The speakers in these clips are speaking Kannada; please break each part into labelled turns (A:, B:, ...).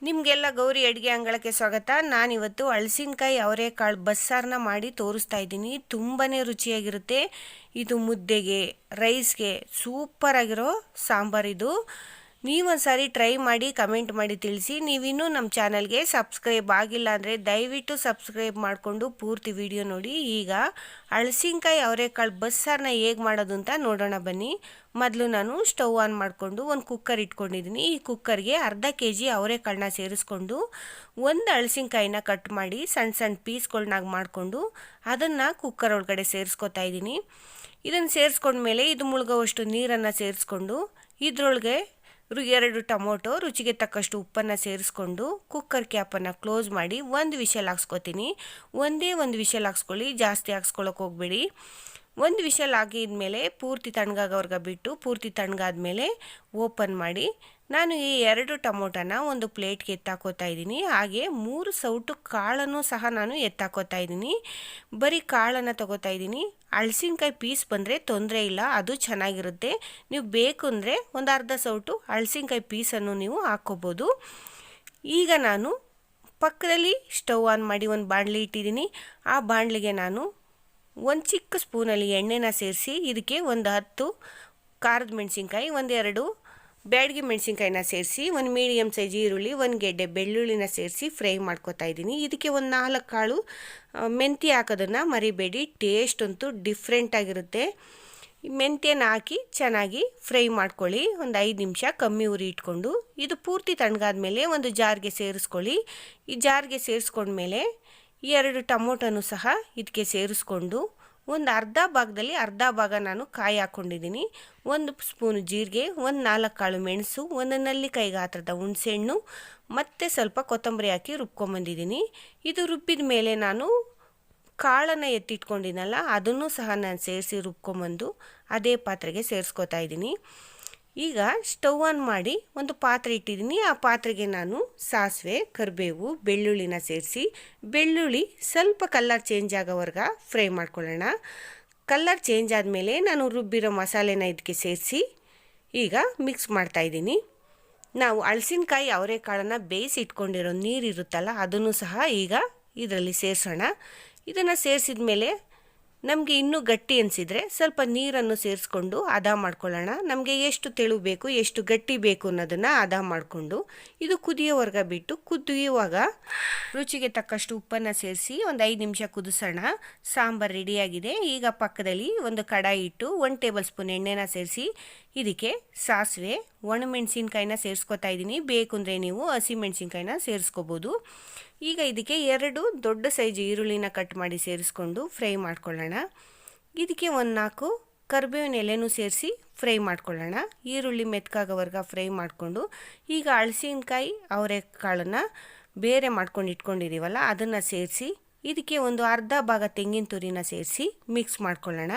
A: ನಿಮಗೆಲ್ಲ ಗೌರಿ ಅಡುಗೆ ಅಂಗಳಕ್ಕೆ ಸ್ವಾಗತ. ನಾನಿವತ್ತು ಹಲಸಿನಕಾಯಿ ಅವರೆಕಾಳು ಬಸ್ಸಾರನ್ನ ಮಾಡಿ ತೋರಿಸ್ತಾ ಇದ್ದೀನಿ. ತುಂಬಾ ರುಚಿಯಾಗಿರುತ್ತೆ. ಇದು ಮುದ್ದೆಗೆ, ರೈಸ್ಗೆ ಸೂಪರ್ ಆಗಿರೋ ಸಾಂಬಾರಿದು. ನೀವೊಂದ್ಸಾರಿ ಟ್ರೈ ಮಾಡಿ ಕಮೆಂಟ್ ಮಾಡಿ ತಿಳಿಸಿ. ನೀವಿನ್ನೂ ನಮ್ಮ ಚಾನಲ್ಗೆ ಸಬ್ಸ್ಕ್ರೈಬ್ ಆಗಿಲ್ಲ ಅಂದರೆ ದಯವಿಟ್ಟು ಸಬ್ಸ್ಕ್ರೈಬ್ ಮಾಡಿಕೊಂಡು ಪೂರ್ತಿ ವಿಡಿಯೋ ನೋಡಿ. ಈಗ ಹಲಸಿನಕಾಯಿ ಅವರೆಕಾಳು ಬಸ್ಸಾರನ್ನ ಹೇಗೆ ಮಾಡೋದು ಅಂತ ನೋಡೋಣ ಬನ್ನಿ. ಮೊದಲು ನಾನು ಸ್ಟವ್ ಆನ್ ಮಾಡಿಕೊಂಡು ಒಂದು ಕುಕ್ಕರ್ ಇಟ್ಕೊಂಡಿದ್ದೀನಿ. ಈ ಕುಕ್ಕರ್ಗೆ ಅರ್ಧ kg ಅವರೆಕಾಳನ್ನ ಸೇರಿಸ್ಕೊಂಡು ಒಂದು ಹಲಸಿನಕಾಯಿನ ಕಟ್ ಮಾಡಿ ಸಣ್ಣ ಸಣ್ಣ ಪೀಸ್ಗಳನ್ನಾಗಿ ಮಾಡಿಕೊಂಡು ಅದನ್ನು ಕುಕ್ಕರ್ ಒಳಗಡೆ ಸೇರಿಸ್ಕೊತಾ ಇದ್ದೀನಿ. ಇದನ್ನು ಸೇರಿಸ್ಕೊಂಡ್ಮೇಲೆ ಇದು ಮುಳುಗೋವಷ್ಟು ನೀರನ್ನು ಸೇರಿಸ್ಕೊಂಡು ಇದರೊಳಗೆ 2 ಟೊಮೊಟೊ, ರುಚಿಗೆ ತಕ್ಕಷ್ಟು ಉಪ್ಪನ್ನು ಸೇರಿಸ್ಕೊಂಡು ಕುಕ್ಕರ್ ಕ್ಯಾಪನ್ನು ಕ್ಲೋಸ್ ಮಾಡಿ ಒಂದು ವಿಷಲ್ ಹಾಕ್ಸ್ಕೊತೀನಿ. ಒಂದೇ ಒಂದು ವಿಷಲ್ ಹಾಕ್ಸ್ಕೊಳ್ಳಿ, ಜಾಸ್ತಿ ಹಾಕ್ಸ್ಕೊಳ್ಳೋಕೆ ಹೋಗಬೇಡಿ. ಒಂದು ವಿಷಲ್ ಆಗಿದ್ಮೇಲೆ ಪೂರ್ತಿ ತಣ್ಣಗಾಗೋರ್ಗೆ ಬಿಟ್ಟು ಪೂರ್ತಿ ತಣ್ಣಗಾದ್ಮೇಲೆ ಓಪನ್ ಮಾಡಿ ನಾನು ಈ 2 ಟೊಮೊಟೊನ ಒಂದು ಪ್ಲೇಟ್ಗೆ ಎತ್ತಾಕೋತಾ ಇದ್ದೀನಿ. ಹಾಗೆ 3 ಸೌಟು ಕಾಳನ್ನು ಸಹ ನಾನು ಎತ್ತಾಕೋತಾ ಇದ್ದೀನಿ. ಬರೀ ಕಾಳನ್ನು ತಗೋತಾ ಇದ್ದೀನಿ. ಹಲಸಿನಕಾಯಿ ಪೀಸ್ ಬಂದರೆ ತೊಂದರೆ ಇಲ್ಲ, ಅದು ಚೆನ್ನಾಗಿರುತ್ತೆ. ನೀವು ಬೇಕು ಅಂದರೆ ಒಂದು ಅರ್ಧ ಸೌಟು ಹಲಸಿನಕಾಯಿ ಪೀಸನ್ನು ನೀವು ಹಾಕ್ಕೋಬೋದು. ಈಗ ನಾನು ಪಕ್ಕದಲ್ಲಿ ಸ್ಟವ್ ಆನ್ ಮಾಡಿ ಒಂದು ಬಾಣಲಿ ಇಟ್ಟಿದ್ದೀನಿ. ಆ ಬಾಣಲಿಗೆ ನಾನು ಒಂದು ಚಿಕ್ಕ ಸ್ಪೂನಲ್ಲಿ ಎಣ್ಣೆನ ಸೇರಿಸಿ ಇದಕ್ಕೆ ಒಂದು 10 ಖಾರದ ಮೆಣಸಿನ್ಕಾಯಿ, 1-2 ಬ್ಯಾಡಗಿ ಮೆಣಸಿನ್ಕಾಯಿನ ಸೇರಿಸಿ, ಒಂದು ಮೀಡಿಯಮ್ ಸೈಜ್ ಈರುಳ್ಳಿ, 1 ಗೆಡ್ಡೆ ಬೆಳ್ಳುಳ್ಳಿನ ಸೇರಿಸಿ ಫ್ರೈ ಮಾಡ್ಕೊತಾ ಇದ್ದೀನಿ. ಇದಕ್ಕೆ ಒಂದು 4 ಕಾಳು ಮೆಂತ್ಯ ಹಾಕೋದನ್ನು ಮರಿಬೇಡಿ, ಟೇಸ್ಟ್ ಅಂತೂ ಡಿಫ್ರೆಂಟ್ ಆಗಿರುತ್ತೆ. ಮೆಂತ್ಯನ ಹಾಕಿ ಚೆನ್ನಾಗಿ ಫ್ರೈ ಮಾಡ್ಕೊಳ್ಳಿ. ಒಂದು 5 ನಿಮಿಷ ಕಮ್ಮಿ ಉರಿ ಇಟ್ಕೊಂಡು ಇದು ಪೂರ್ತಿ ತಣ್ಣಗಾದ್ಮೇಲೆ ಒಂದು ಜಾರ್ಗೆ ಸೇರಿಸ್ಕೊಳ್ಳಿ. ಈ ಜಾರ್ಗೆ ಸೇರಿಸ್ಕೊಂಡ್ಮೇಲೆ ಈ 2 ಟೊಮೊಟೊನು ಸಹ ಇದಕ್ಕೆ ಸೇರಿಸ್ಕೊಂಡು ಒಂದು ಅರ್ಧ ಭಾಗ ನಾನು ಕಾಯಿ ಹಾಕ್ಕೊಂಡಿದ್ದೀನಿ. 1 ಸ್ಪೂನು ಜೀರಿಗೆ, 4 ಕಾಳು ಮೆಣಸು, 1 ನೆಲ್ಲಿಕಾಯಿ ಗಾತ್ರದ ಹುಣಸೆಹಣ್ಣು ಮತ್ತು ಸ್ವಲ್ಪ ಕೊತ್ತಂಬರಿ ಹಾಕಿ ರುಬ್ಕೊಂಬಂದಿದ್ದೀನಿ. ಇದು ರುಬ್ಬಿದ ಮೇಲೆ ನಾನು ಕಾಳನ್ನು ಎತ್ತಿಟ್ಕೊಂಡಿದ್ದನಲ್ಲ ಅದನ್ನು ಸಹ ನಾನು ಸೇರಿಸಿ ರುಬ್ಕೊಂಬಂದು ಅದೇ ಪಾತ್ರೆಗೆ ಸೇರಿಸ್ಕೊತಾ ಇದ್ದೀನಿ. ಈಗ ಸ್ಟವ್ ಆನ್ ಮಾಡಿ ಒಂದು ಪಾತ್ರೆ ಇಟ್ಟಿದ್ದೀನಿ. ಆ ಪಾತ್ರೆಗೆ ನಾನು ಸಾಸಿವೆ, ಕರಿಬೇವು, ಬೆಳ್ಳುಳ್ಳಿನ ಸೇರಿಸಿ ಬೆಳ್ಳುಳ್ಳಿ ಸ್ವಲ್ಪ ಕಲರ್ ಚೇಂಜ್ ಆಗೋವರೆಗೆ ಫ್ರೈ ಮಾಡ್ಕೊಳ್ಳೋಣ. ಕಲರ್ ಚೇಂಜ್ ಆದಮೇಲೆ ನಾನು ರುಬ್ಬಿರೋ ಮಸಾಲೆನ ಇದಕ್ಕೆ ಸೇರಿಸಿ ಈಗ ಮಿಕ್ಸ್ ಮಾಡ್ತಾಯಿದ್ದೀನಿ. ನಾವು ಹಲಸಿನಕಾಯಿ ಅವರೆಕಾಳನ್ನು ಬೇಯಿಸಿ ಇಟ್ಕೊಂಡಿರೋ ನೀರಿರುತ್ತಲ್ಲ ಅದನ್ನು ಸಹ ಈಗ ಇದರಲ್ಲಿ ಸೇರಿಸೋಣ. ಇದನ್ನು ಸೇರಿಸಿದ ಮೇಲೆ ನಮಗೆ ಇನ್ನೂ ಗಟ್ಟಿ ಅನಿಸಿದರೆ ಸ್ವಲ್ಪ ನೀರನ್ನು ಸೇರಿಸ್ಕೊಂಡು ಹದ ಮಾಡ್ಕೊಳ್ಳೋಣ. ನಮಗೆ ಎಷ್ಟು ತೆಳು ಬೇಕು, ಎಷ್ಟು ಗಟ್ಟಿ ಬೇಕು ಅನ್ನೋದನ್ನು ಹದ ಮಾಡಿಕೊಂಡು ಇದು ಕುದಿಯೋವರೆಗೆ ಬಿಟ್ಟು ಕುದಿಯುವಾಗ ರುಚಿಗೆ ತಕ್ಕಷ್ಟು ಉಪ್ಪನ್ನು ಸೇರಿಸಿ ಒಂದು 5 ನಿಮಿಷ ಕುದಿಸೋಣ. ಸಾಂಬಾರು ರೆಡಿಯಾಗಿದೆ. ಈಗ ಪಕ್ಕದಲ್ಲಿ ಒಂದು ಕಡಾಯಿ ಇಟ್ಟು 1 ಟೇಬಲ್ ಸ್ಪೂನ್ ಎಣ್ಣೆನ ಸೇರಿಸಿ ಇದಕ್ಕೆ ಸಾಸಿವೆ, ಒಣಮೆಣಸಿನ್ಕಾಯಿನ ಸೇರಿಸ್ಕೊತಾ ಇದ್ದೀನಿ. ಬೇಕು ಅಂದರೆ ನೀವು ಹಸಿಮೆಣಸಿನ್ಕಾಯಿನ ಸೇರಿಸ್ಕೋಬೋದು. ಈಗ ಇದಕ್ಕೆ 2 ದೊಡ್ಡ ಸೈಜ್ ಈರುಳ್ಳಿನ ಕಟ್ ಮಾಡಿ ಸೇರಿಸ್ಕೊಂಡು ಫ್ರೈ ಮಾಡ್ಕೊಳ್ಳೋಣ. ಇದಕ್ಕೆ 4 ಕರಿಬೇವಿನ ಎಲೆನೂ ಸೇರಿಸಿ ಫ್ರೈ ಮಾಡ್ಕೊಳ್ಳೋಣ. ಈರುಳ್ಳಿ ಮೆತ್ಕಾಗೋವರೆಗೆ ಫ್ರೈ ಮಾಡಿಕೊಂಡು ಈಗ ಹಲಸಿನಕಾಯಿ ಅವರೆಕಾಳನ್ನು ಬೇರೆ ಮಾಡ್ಕೊಂಡು ಇಟ್ಕೊಂಡಿದ್ದೀವಲ್ಲ ಅದನ್ನು ಸೇರಿಸಿ ಇದಕ್ಕೆ ಒಂದು ಅರ್ಧ ಭಾಗ ತೆಂಗಿನ ತುರಿನ ಸೇರಿಸಿ ಮಿಕ್ಸ್ ಮಾಡ್ಕೊಳ್ಳೋಣ.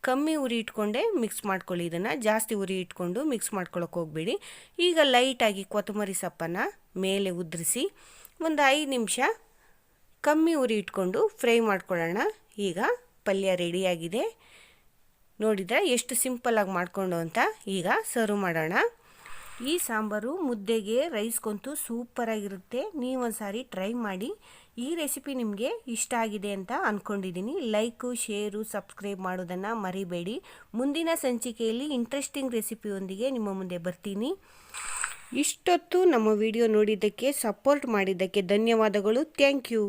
A: ಕಮ್ಮಿ ಉರಿ ಇಟ್ಕೊಂಡೆ ಮಿಕ್ಸ್ ಮಾಡ್ಕೊಳ್ಳಿ. ಇದನ್ನು ಜಾಸ್ತಿ ಉರಿ ಇಟ್ಕೊಂಡು ಮಿಕ್ಸ್ ಮಾಡ್ಕೊಳ್ಳೋಕೆ ಹೋಗಬೇಡಿ. ಈಗ ಲೈಟಾಗಿ ಕೊತ್ತಂಬರಿ ಸೊಪ್ಪನ್ನು ಮೇಲೆ ಉದುರಿಸಿ ಒಂದು 5 ನಿಮಿಷ ಕಮ್ಮಿ ಉರಿ ಇಟ್ಕೊಂಡು ಫ್ರೈ ಮಾಡ್ಕೊಳ್ಳೋಣ. ಈಗ ಪಲ್ಯ ರೆಡಿಯಾಗಿದೆ. ನೋಡಿದರೆ ಎಷ್ಟು ಸಿಂಪಲ್ಲಾಗಿ ಮಾಡಿಕೊಂಡು ಅಂತ. ಈಗ ಸರ್ವ್ ಮಾಡೋಣ. ಈ ಸಾಂಬಾರು ಮುದ್ದೆಗೆ, ರೈಸ್ಗಂತೂ ಸೂಪರಾಗಿರುತ್ತೆ. ನೀವೊಂದು ಸಾರಿ ಟ್ರೈ ಮಾಡಿ. ಈ ರೆಸಿಪಿ ನಿಮಗೆ ಇಷ್ಟ ಆಗಿದೆ ಅಂತ ಅಂದ್ಕೊಂಡಿದ್ದೀನಿ. ಲೈಕು, ಶೇರು, ಸಬ್ಸ್ಕ್ರೈಬ್ ಮಾಡೋದನ್ನು ಮರಿಬೇಡಿ. ಮುಂದಿನ ಸಂಚಿಕೆಯಲ್ಲಿ ಇಂಟ್ರೆಸ್ಟಿಂಗ್ ರೆಸಿಪಿಯೊಂದಿಗೆ ನಿಮ್ಮ ಮುಂದೆ ಬರ್ತೀನಿ. ಇಷ್ಟೊತ್ತು ನಮ್ಮ ವಿಡಿಯೋ ನೋಡಿದ್ದಕ್ಕೆ, ಸಪೋರ್ಟ್ ಮಾಡಿದ್ದಕ್ಕೆ ಧನ್ಯವಾದಗಳು. Thank you.